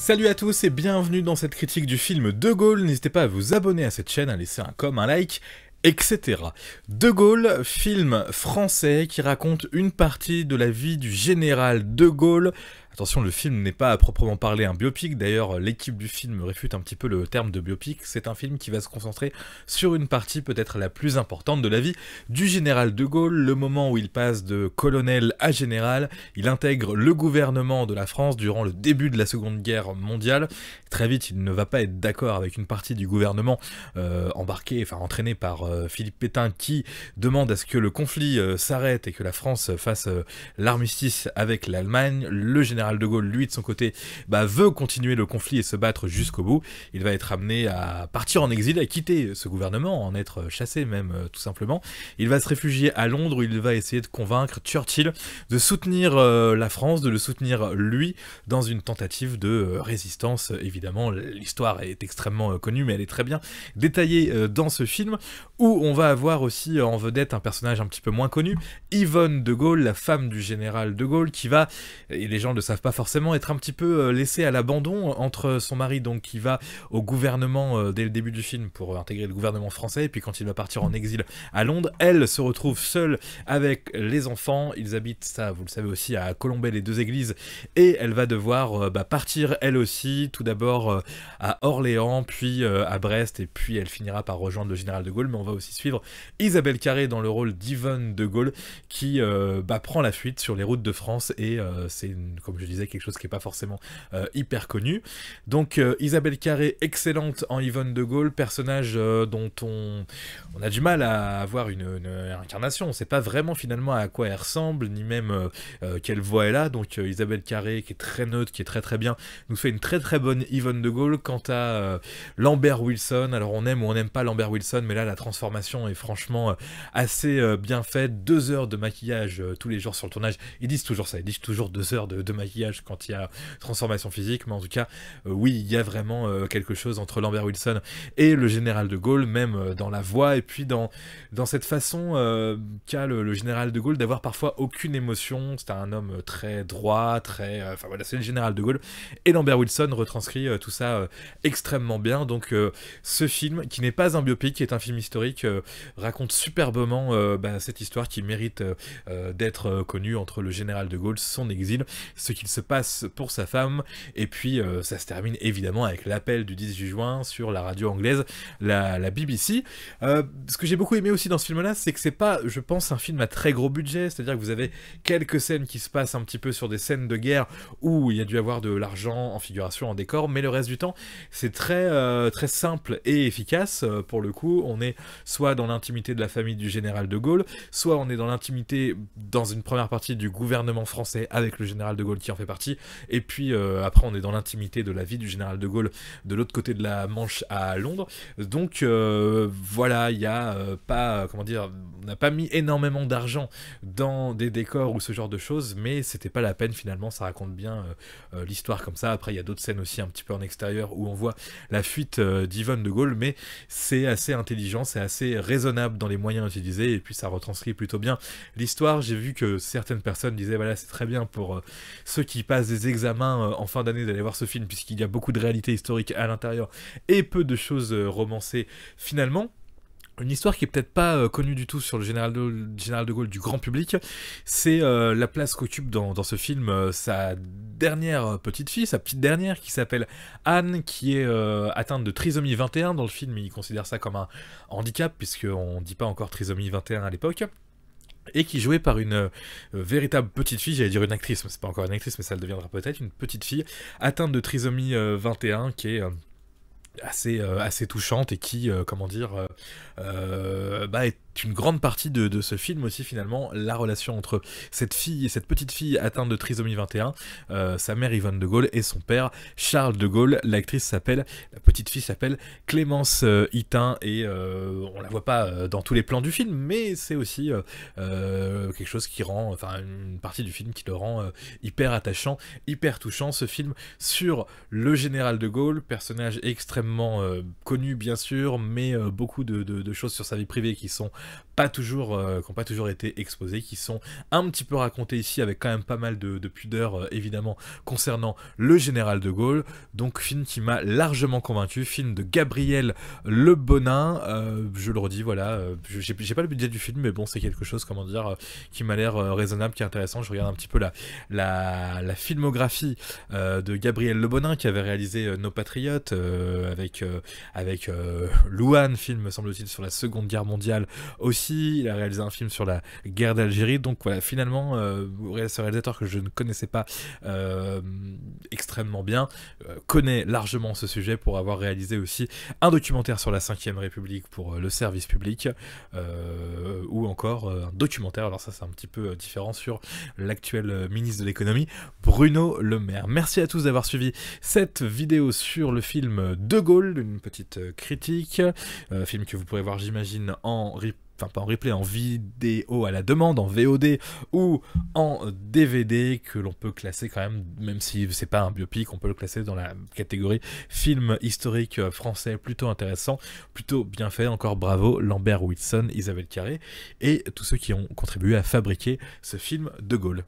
Salut à tous et bienvenue dans cette critique du film De Gaulle. N'hésitez pas à vous abonner à cette chaîne, à laisser un com, un like, etc. De Gaulle, film français qui raconte une partie de la vie du général de Gaulle. Attention, le film n'est pas à proprement parler un biopic, d'ailleurs l'équipe du film réfute un petit peu le terme de biopic. C'est un film qui va se concentrer sur une partie peut-être la plus importante de la vie du général de Gaulle, le moment où il passe de colonel à général. Il intègre le gouvernement de la France durant le début de la Seconde Guerre mondiale. Très vite, il ne va pas être d'accord avec une partie du gouvernement entraîné par Philippe Pétain, qui demande à ce que le conflit s'arrête et que la France fasse l'armistice avec l'Allemagne. Le général de Gaulle, lui, de son côté, veut continuer le conflit et se battre jusqu'au bout. Il va être amené à partir en exil, à quitter ce gouvernement, en être chassé même, tout simplement. Il va se réfugier à Londres, où il va essayer de convaincre Churchill de soutenir la France, de le soutenir lui, dans une tentative de résistance. Évidemment, l'histoire est extrêmement connue, mais elle est très bien détaillée dans ce film, où on va avoir aussi en vedette un personnage un petit peu moins connu, Yvonne de Gaulle, la femme du général de Gaulle, qui va, et les gens ne le savent pas forcément, être un petit peu laissée à l'abandon entre son mari, donc qui va au gouvernement dès le début du film pour intégrer le gouvernement français, et puis quand il va partir en exil à Londres, elle se retrouve seule avec les enfants. Ils habitent, ça vous le savez aussi, à Colombey-les-Deux-Églises, et elle va devoir partir elle aussi, tout d'abord à Orléans, puis à Brest, et puis elle finira par rejoindre le général de Gaulle. Mais on va aussi suivre Isabelle Carré dans le rôle d'Yvonne de Gaulle, qui prend la fuite sur les routes de France, et c'est, comme je disais, quelque chose qui n'est pas forcément hyper connu. Donc Isabelle Carré, excellente en Yvonne de Gaulle, personnage dont on a du mal à avoir une incarnation. On ne sait pas vraiment finalement à quoi elle ressemble, ni même quelle voix elle a. Donc Isabelle Carré, qui est très neutre, qui est très très bien, nous fait une très très bonne Yvonne de Gaulle. Quant à Lambert Wilson, alors on aime ou on n'aime pas Lambert Wilson, mais là la transformation est franchement assez bien faite. 2 heures de maquillage tous les jours sur le tournage. Ils disent toujours ça, ils disent toujours 2 heures de maquillage quand il y a transformation physique, mais en tout cas oui, il y a vraiment quelque chose entre Lambert Wilson et le général de Gaulle, même dans la voix, et puis dans cette façon qu'a le général de Gaulle d'avoir parfois aucune émotion. C'est un homme très droit, très... Enfin voilà, c'est le général de Gaulle, et Lambert Wilson retranscrit tout ça extrêmement bien. Donc ce film, qui n'est pas un biopic, qui est un film historique, raconte superbement cette histoire qui mérite d'être connue entre le général de Gaulle, son exil, ce qu'il se passe pour sa femme, et puis ça se termine évidemment avec l'appel du 18 juin sur la radio anglaise, la BBC. Ce que j'ai beaucoup aimé aussi dans ce film-là, c'est que c'est pas, je pense, un film à très gros budget, c'est-à-dire que vous avez quelques scènes qui se passent un petit peu sur des scènes de guerre où il y a dû avoir de l'argent en figuration, en décor, mais le reste du temps, c'est très simple et efficace. Pour le coup, on est soit dans l'intimité de la famille du général de Gaulle, soit on est dans l'intimité, dans une première partie, du gouvernement français avec le général de Gaulle qui en fait partie, et puis après on est dans l'intimité de la vie du général de Gaulle de l'autre côté de la Manche à Londres. Donc voilà, il y a on n'a pas mis énormément d'argent dans des décors ou ce genre de choses, mais c'était pas la peine finalement. Ça raconte bien l'histoire comme ça. Après il y a d'autres scènes aussi un petit peu en extérieur où on voit la fuite d'Yvonne de Gaulle, mais c'est assez intelligent, c'est assez raisonnable dans les moyens utilisés, et puis ça retranscrit plutôt bien l'histoire. J'ai vu que certaines personnes disaient voilà, c'est très bien pour ceux qui passent des examens en fin d'année d'aller voir ce film, puisqu'il y a beaucoup de réalité historique à l'intérieur et peu de choses romancées finalement. Une histoire qui est peut-être pas connue du tout sur le général de Gaulle du grand public, c'est la place qu'occupe dans ce film sa dernière petite fille, sa petite dernière, qui s'appelle Anne, qui est atteinte de trisomie 21. Dans le film, il considère ça comme un handicap, puisqu'on ne dit pas encore trisomie 21 à l'époque, et qui est jouée par une véritable petite fille, j'allais dire une actrice, mais c'est pas encore une actrice, mais ça le deviendra peut-être, une petite fille atteinte de trisomie 21, qui est... assez touchante, et qui, est une grande partie de ce film aussi finalement, la relation entre cette fille et cette petite fille atteinte de trisomie 21, sa mère Yvonne de Gaulle et son père Charles de Gaulle. La petite fille s'appelle Clémence Hitin, et on la voit pas dans tous les plans du film, mais c'est aussi quelque chose qui rend, enfin une partie du film qui le rend hyper attachant, hyper touchant. Ce film sur le général de Gaulle, personnage extrêmement connu bien sûr, mais beaucoup de choses sur sa vie privée qui sont qui ont pas toujours été exposés, qui sont un petit peu racontés ici avec quand même pas mal de pudeur évidemment concernant le général de Gaulle. Donc film qui m'a largement convaincu, film de Gabriel Le Bonin, je le redis, voilà, j'ai pas le budget du film, mais bon, c'est quelque chose, comment dire, qui m'a l'air raisonnable, qui est intéressant. Je regarde un petit peu la filmographie de Gabriel Le Bonin, qui avait réalisé Nos Patriotes, avec Louane, film, me semble-t-il, sur la Seconde Guerre mondiale aussi. Il a réalisé un film sur la guerre d'Algérie. Donc voilà, finalement, ce réalisateur que je ne connaissais pas extrêmement bien, connaît largement ce sujet pour avoir réalisé aussi un documentaire sur la 5ème République pour le service public, ou encore un documentaire, alors ça c'est un petit peu différent, sur l'actuel ministre de l'économie, Bruno Le Maire. Merci à tous d'avoir suivi cette vidéo sur le film De Gaulle, une petite critique, film que vous pourrez voir, j'imagine, enfin pas en replay, en vidéo à la demande, en VOD ou en DVD, que l'on peut classer quand même si c'est pas un biopic, on peut le classer dans la catégorie film historique français, plutôt intéressant, plutôt bien fait. Encore bravo Lambert Wilson, Isabelle Carré et tous ceux qui ont contribué à fabriquer ce film De Gaulle.